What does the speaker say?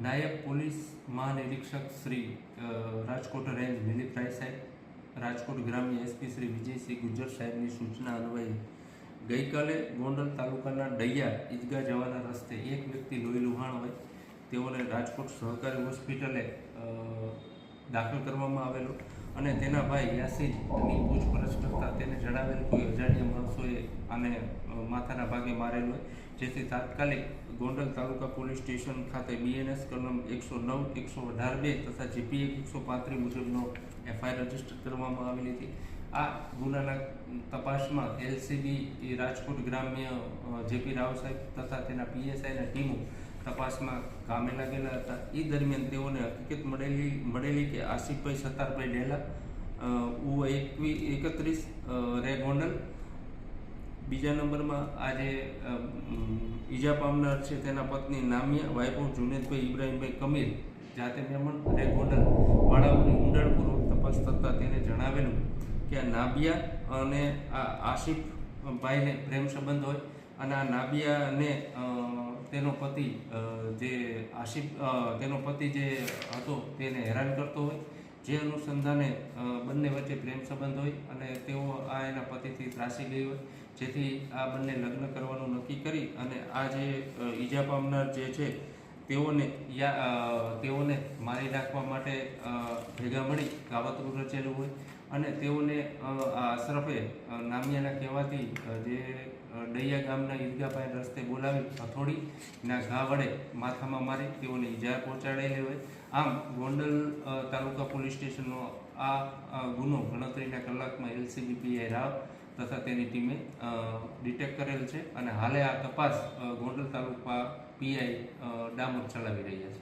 નાયબ પોલીસ મહાનિરીક્ષક Shri Rajkot range military સાહેબ, રાજકોટ ગ્રામ્ય એસપી શ્રી વિજયસિંહ ગુજ્જર સાહેબની સૂચના અન્વયે ગઈકાલે ગોંડલ તાલુકાના ડૈયા ઈદગાહ જવાના રસ્તે એક વ્યક્તિ લોહી લુહાણ હોય તેઓને રાજકોટ સહકારી હોસ્પિટલે દાખલ કરવામાં આવેલો અને તેના ભાઈ યાસીનની પૂછપરછ કરતા તેને જણાવેલ કોઈ અજાણ્યા માણસોએ આને માથાના ભાગે મારેલ હોય, જેથી તાત્કાલિક ગોંડલ તાલુકા પોલીસ સ્ટેશન ખાતે બીએનએસ કલમ 109, 118(2) તથા જીપી 135 મુજબનો એફઆઈઆર રજીસ્ટર કરવામાં આવેલી હતી. આ ગુનાના તપાસમાં એલસીબી રાજકોટ ગ્રામ્ય જેપી રાવ સાહેબ તથા તેના પીએસઆઈના ટીમો તપાસમાં કામે લાગેલા હતા. એ દરમિયાન તેઓને હકીકત મળેલી કે આસિફભાઈ સત્તારભાઈ ડેલા U31 રે ગોંડલ, બીજા નંબરમાં આજે ઈજા પામનાર છે તેના પત્ની નામિયા વાઇફ જુનેદભાઈ ઇબ્રાહીમભાઈ કમીર જાતે મેમણ રે ગોંડલ વાળાઓની ઊંડાણપૂર્વક તપાસ થતાં તેને જણાવેલું કે આ નાબિયા અને આ આસિફભાઈને પ્રેમ સંબંધ હોય અને આ નાબિયાને તેનો પતિ તેનો પતિ જે હતો તેને હેરાન કરતો હોય, જે અનુસંધાને બંને વચ્ચે પ્રેમ સંબંધ હોય અને તેઓ આ એના પતિથી ત્રાસી ગઈ હોય, જેથી આ બંને લગ્ન કરવાનું નક્કી કરી અને આ જે ઈજા પામનાર જે છે તેઓને મારી નાખવા માટે ભેગા મળી કાવતરું રચેલું હોય અને તેઓને આ અશરફે નામિયાના કહેવાથી જે ડૈયા ગામના ઈદગાહ પાસે રસ્તે બોલાવી હથોડીના ઘા વડે માથામાં મારી તેઓને ઈજા પહોંચાડેલી હોય. આમ ગોંડલ તાલુકા પોલીસ સ્ટેશનનો આ ગુનો ગણતરીના કલાકમાં એલસીબી પીઆઈ રાવ તથા તેની ટીમે ડિટેક્ટ કરેલ છે અને હાલે આ તપાસ ગોંડલ તાલુકા પીઆઈ ડામોર ચલાવી રહ્યા છે.